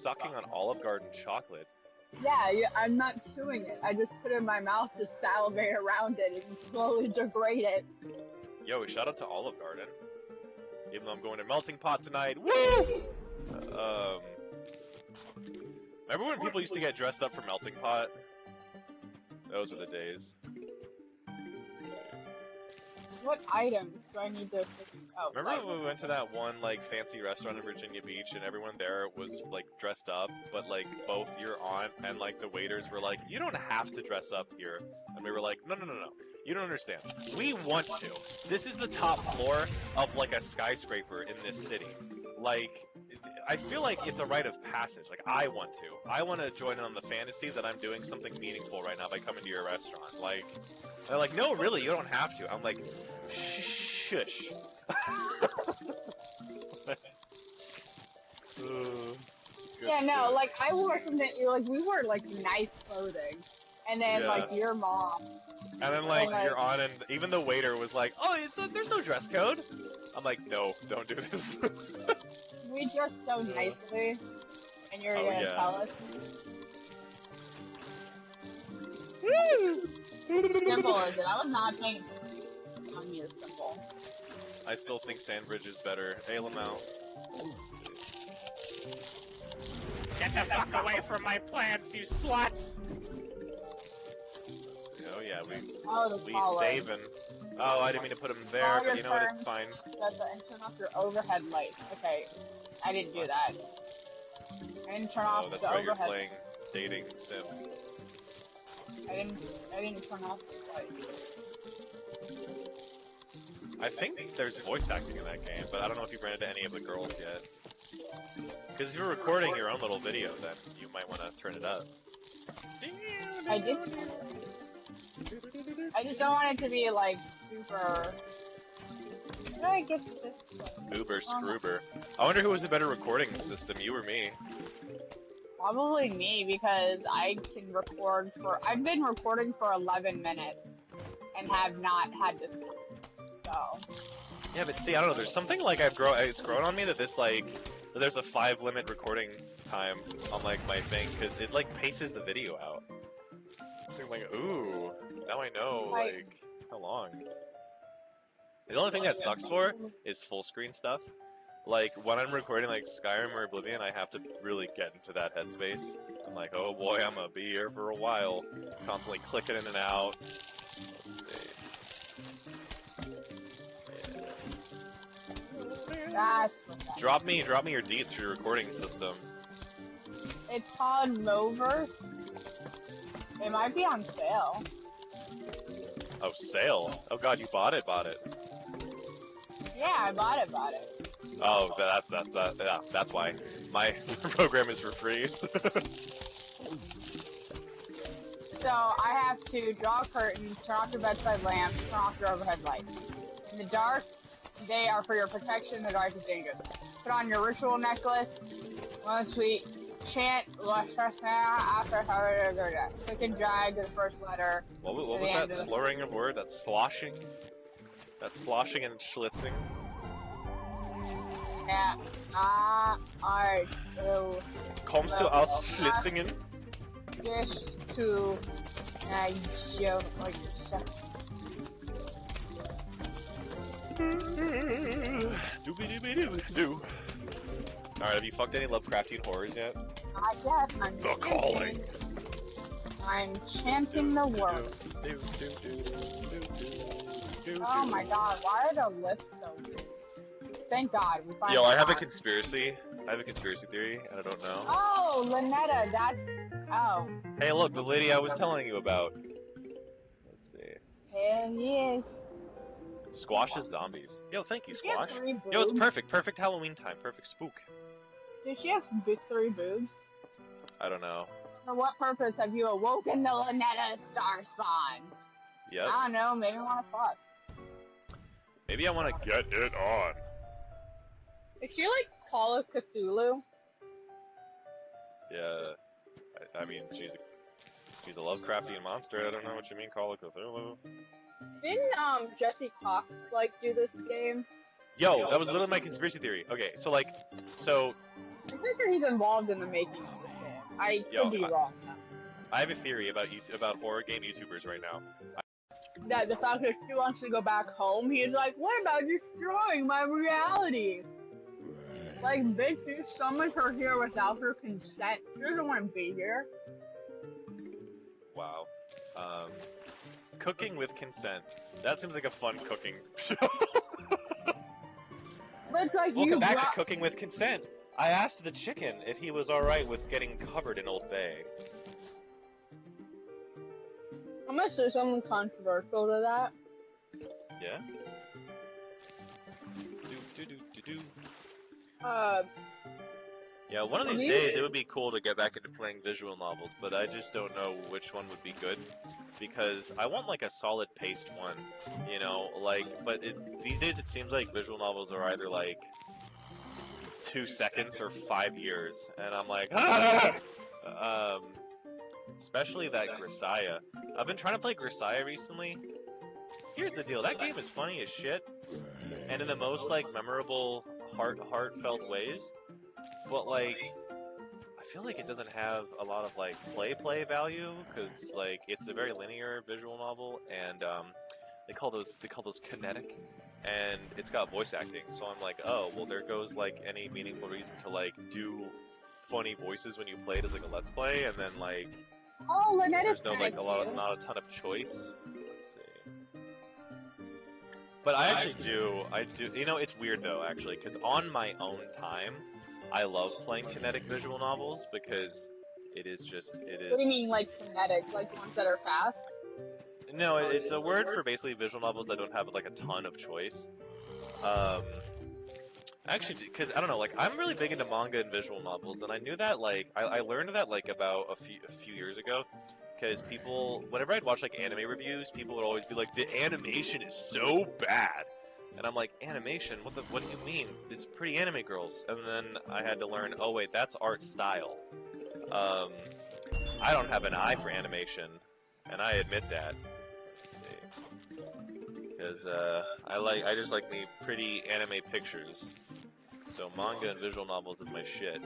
sucking on Olive Garden chocolate. Yeah, I'm not chewing it. I just put it in my mouth to salivate around it and slowly degrade it. Yo, shout out to Olive Garden. Even though I'm going to Melting Pot tonight. Woo! Remember when people used to get dressed up for Melting Pot? Those were the days. What items do I need to... Oh, remember when we went to that one, like, fancy restaurant in Virginia Beach and everyone there was, like, dressed up, but, like, both your aunt and, like, the waiters were like, you don't have to dress up here. And we were like, no. You don't understand. We want to. This is the top floor of, like, a skyscraper in this city. Like, I feel like it's a rite of passage. Like, I want to. I want to join in on the fantasy that I'm doing something meaningful right now by coming to your restaurant. Like, they're like, no, really, you don't have to. I'm like, shush. Yeah, no, like, I wore something, like, we wore, like, nice clothing. And then, Yeah. like, your mom. And then, like, your aunt and even the waiter was like, oh, there's no dress code. I'm like, no, don't do this. We dressed so nicely. And you're gonna tell us. Simple is it? I was not paying attention on your simple. I still think Sandbridge is better. Hey, Lamau. Get the fuck away from my plants, you sluts! Oh yeah, we saving. Oh, I didn't mean to put them there, but you know what, it's fine. And turn off your overhead light. Okay, I didn't do that. I didn't turn off that's the why overhead. you're playing dating sim. I didn't turn off the light. I think there's voice acting in that game, but I don't know if you've ran into any of the girls yet. Because if you're recording your own little video, then you might want to turn it up. I did. I just don't want it to be like super. How do I get this? Uber Scroober. I wonder who was a better recording system, you or me? Probably me, because I can record for. I've been recording for 11 minutes and have not had this. So. Yeah, but see, I don't know. There's something like it's grown on me that this like. There's a 5-limit recording time on like my thing because it like paces the video out. So I'm like, ooh, now I know like how long. The only thing that sucks for is full screen stuff. Like when I'm recording like Skyrim or Oblivion, I have to really get into that headspace. I'm like, oh boy, I'm gonna be here for a while, constantly clicking in and out. That's Drop me your deets for your recording system. It's called Mover. It might be on sale. Oh, sale? Oh god, you bought it. Yeah, I bought it. Oh, that's why. My program is for free. So I have to draw curtains, turn off your bedside lamp, turn off your overhead lights. In the dark, they are for your protection, the dark is dangerous. Put on your ritual necklace. One sweet chant. After click and drag to the first letter. What was that slurring of word? That sloshing? That sloshing and schlitzing? Yeah. Alright. Kommst du aus Schlitzingen? This to yo, like Doobie-doobie-doo-doo. Alright, have you fucked any Lovecraftian horrors yet? Not yet. I'm The calling. I'm chanting the word. Oh my god, why are the lists so weird? Thank god, we finally. Yo, I have a conspiracy. I have a conspiracy theory, and I don't know. Oh, Lynetta, that's. Oh. Hey, look, the lady I was telling you about. Let's see. Hell yes. Squash is zombies. Yo, thank you, Does she have Squash. 3 boobs? Yo, it's perfect. Perfect Halloween time. Perfect spook. Does she have 3 boobs? I don't know. For what purpose have you awoken the Lynetta star spawn? Yep. I don't know, maybe I want to fuck. Maybe I want to get it on. Is she like Call of Cthulhu? Yeah. I mean, she's a Lovecraftian monster. I don't know what you mean, Call of Cthulhu. Didn't Jesse Cox like do this game? Yo, that was literally my conspiracy theory. Okay, so I'm pretty sure he's involved in the making of the game. I could be wrong. I have a theory about horror game YouTubers right now. That the fact that he wants to go back home, he's like, what about destroying my reality? Like, bitch, you summoned her here without her consent. She doesn't want to be here. Wow. Cooking with consent. That seems like a fun cooking show. But it's like Welcome back to Cooking with Consent. I asked the chicken if he was alright with getting covered in Old Bay. Unless there's something controversial to that. Yeah? Yeah, one of these days it would be cool to get back into playing visual novels, but I just don't know which one would be good. Because I want like a solid paced one, you know, like, but these days it seems like visual novels are either like 2 seconds or 5 years, and I'm like, ah! Especially that Grisaya. I've been trying to play Grisaya recently. Here's the deal, that game is funny as shit, and in the most like memorable, heartfelt ways, but like, I feel like it doesn't have a lot of like play value because like it's a very linear visual novel, and they call those kinetic, and it's got voice acting. So I'm like, oh well, there goes like any meaningful reason to like do funny voices when you play it as like a let's play, and then like there's no like not a ton of choice. Let's see. But I do. You know, it's weird though actually, because on my own time, I love playing kinetic visual novels because it is. What do you mean, like kinetic? Like ones that are fast? No, it's a word for basically visual novels that don't have like a ton of choice. Actually, because I don't know, like I'm really big into manga and visual novels, and I knew that like I learned that like about a few years ago. Because people, whenever I'd watch like anime reviews, people would always be like, "The animation is so bad." And I'm like, animation? What do you mean? It's pretty anime girls. And then I had to learn, oh wait, that's art style. I don't have an eye for animation, and I admit that. Because I just like the pretty anime pictures. So manga and visual novels is my shit.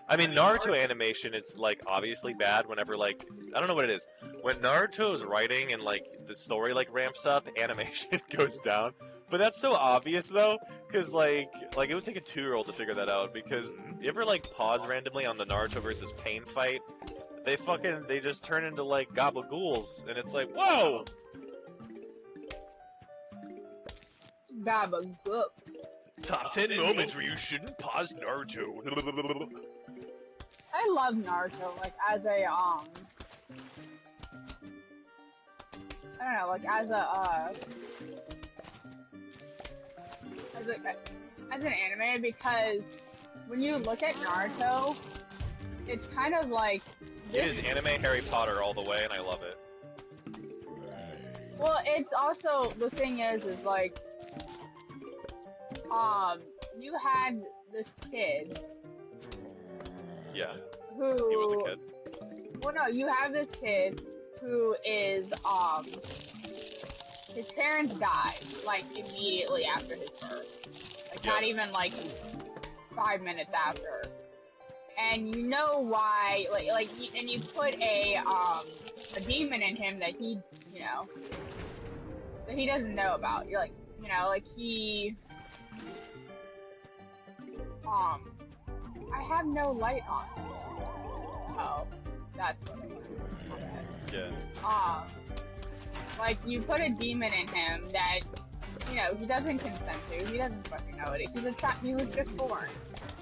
I mean, Naruto animation is, like, obviously bad whenever, like, I don't know what it is. When Naruto's writing and, like, the story, like, ramps up, animation goes down. But that's so obvious, though, because, like, it would take a 2-year-old to figure that out, because you ever, like, pause randomly on the Naruto versus Pain fight? They just turn into, like, gabagools, and it's like, whoa! Gabagook. Top 10 moments where you shouldn't pause Naruto. I love Naruto, like, as a, I don't know, like, as an anime, because when you look at Naruto, it's kind of like... It is anime Harry Potter all the way, and I love it. Well, it's also, the thing is like, you had this kid... Yeah. Who... He was a kid. Well, no, you have this kid who is, his parents died, like, immediately after his birth. Like, not even, like, 5 minutes after. And you know why, and you put a demon in him that he, you know, that he doesn't know about. You're like, you know, like, I have no light on. Oh, that's what it was. Yeah. Like, you put a demon in him that, you know, he doesn't consent to. He doesn't fucking know it. He was just born.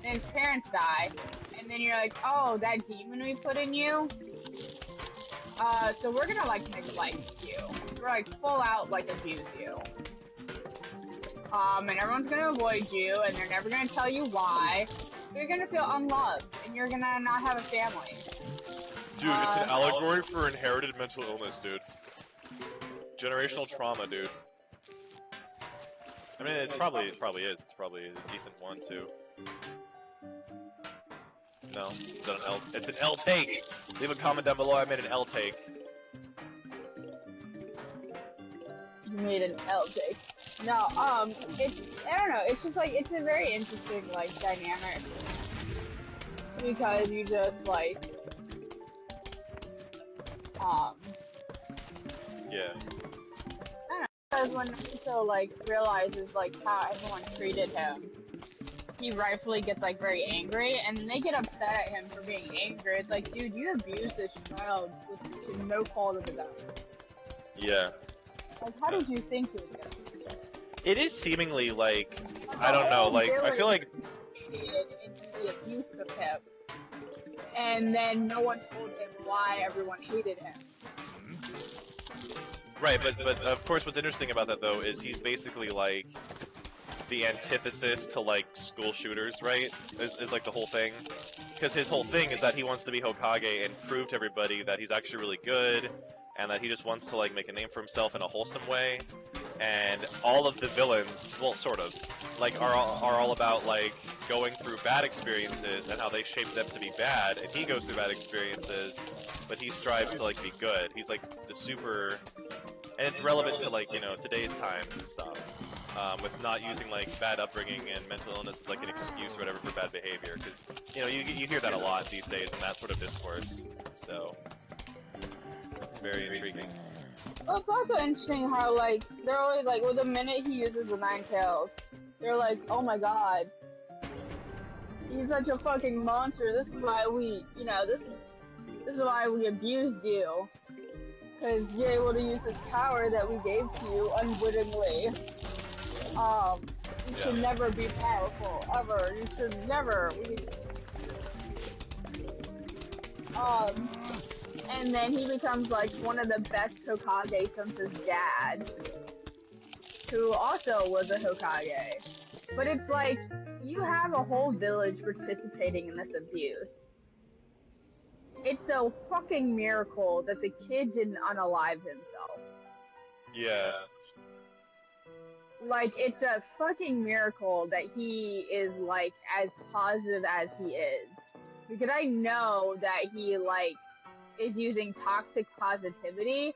And his parents die. And then you're like, oh, that demon we put in you? So we're gonna, like, neglect you. We're, like, full out, like, abuse you. And everyone's gonna avoid you, and they're never gonna tell you why. You're gonna feel unloved, and you're gonna not have a family. Dude, it's an allegory for inherited mental illness, dude. Generational trauma, dude. I mean, it probably is. It's probably a decent one, too. No? Is that an L? It's an L take! Leave a comment down below, I made an L take. made an L take. No, it's, I don't know, it's just like, it's a very interesting, like, dynamic. Because you just, like, Yeah. because when Naruto, like, realizes, like, how everyone treated him, he rightfully gets, like, very angry, and then they get upset at him for being angry. It's like, dude, you abused this child to no fault of his own. Yeah. Like, how did you think he was gonna? It is seemingly like, I don't know, like, I feel like... The abuse of him. And then no one told him why everyone hated him. Right, but of course what's interesting about that, though, is he's basically, like, the antithesis to, like, school shooters, right? Is like, the whole thing. Because his whole thing is that he wants to be Hokage and prove to everybody that he's actually really good, and that he just wants to, like, make a name for himself in a wholesome way. And all of the villains, well, sort of, like, are all about, like, going through bad experiences and how they shape them to be bad, and he goes through bad experiences, but he strives to, like, be good. He's, like, the super... And it's relevant to, like, you know, today's times and stuff, with not using, like, bad upbringing and mental illness as, like, an excuse or whatever for bad behavior, because, you know, you hear that a lot these days in that sort of discourse, so... It's very intriguing. Well, it's also interesting how, like, they're always like, well, the minute he uses the 9 tails, they're like, oh my god, he's such a fucking monster. This is why we, you know, this is why we abused you, because you're able to use this power that we gave to you unwittingly. You should never be powerful ever. You should never. And then he becomes, like, one of the best Hokage since his dad, who also was a Hokage. But it's like, you have a whole village participating in this abuse. It's a fucking miracle that the kid didn't unalive himself. Yeah. Like, it's a fucking miracle that he is, like, as positive as he is. Because I know that he, like, is using toxic positivity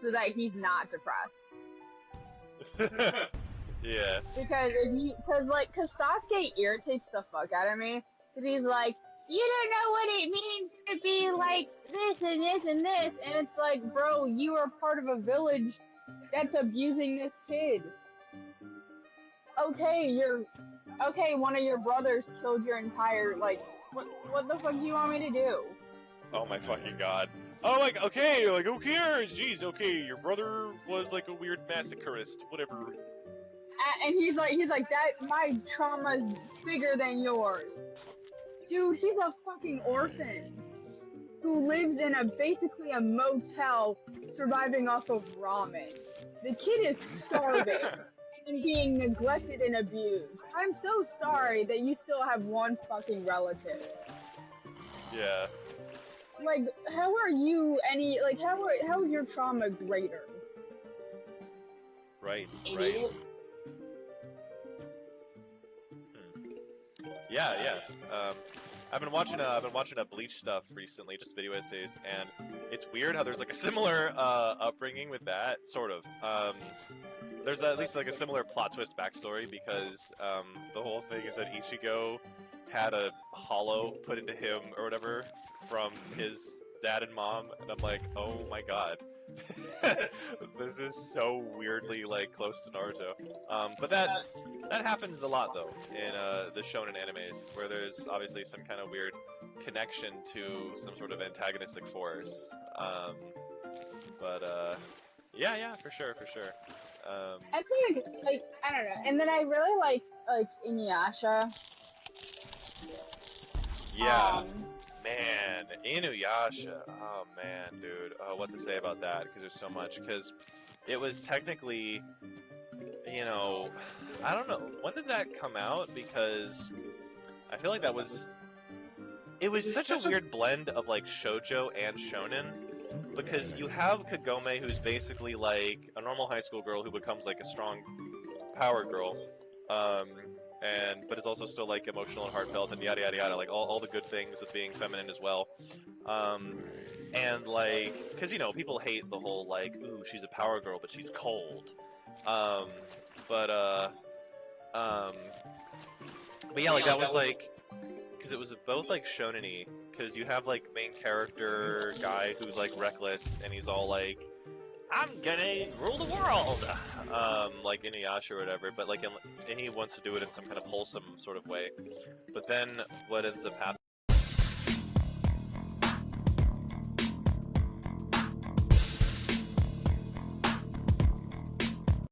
so that he's not depressed. Yeah. Because Sasuke irritates the fuck out of me. Because he's like, you don't know what it means to be like this and this and this. And it's like, bro, you are part of a village that's abusing this kid. Okay, one of your brothers killed your entire, like, what the fuck do you want me to do? Oh my fucking god. Oh, like, okay, like, who cares? Jeez, okay, your brother was, like, a weird massacrist, whatever. And he's like, that, my trauma's bigger than yours. Dude, he's a fucking orphan who lives in basically a motel surviving off of ramen. The kid is starving and being neglected and abused. I'm so sorry that you still have one fucking relative. Yeah. Like, how are you how is your trauma greater? Right, right. Yeah. I've been watching Bleach stuff recently, just video essays, and it's weird how there's like a similar upbringing with that, sort of. There's at least like a similar plot twist backstory because the whole thing is that Ichigo had a hollow put into him or whatever from his dad and mom, and I'm like, oh my god. This is so weirdly like close to Naruto, but that happens a lot though in the shonen animes, where there's obviously some kind of weird connection to some sort of antagonistic force. Yeah, for sure. I think, like, I don't know, and then I really like Inuyasha. Yeah. Man, Inuyasha. Oh man, dude. What to say about that? Because there's so much. Because it was technically, you know, I don't know. When did that come out? Because I feel like it was such a weird blend of like shoujo and shonen. Because you have Kagome, who's basically like a normal high school girl who becomes like a strong power girl. But it's also still like emotional and heartfelt and yada yada yada, like all the good things of being feminine as well. And like, because you know, people hate the whole like, ooh, she's a power girl, but she's cold. Um, but um, but yeah, like that was like, because it was both like shonen-y, because you have like main character guy who's like reckless and he's all like, I'm gonna rule the world, like Inuyasha or whatever. But like, and he wants to do it in some kind of wholesome sort of way. But then what ends up happening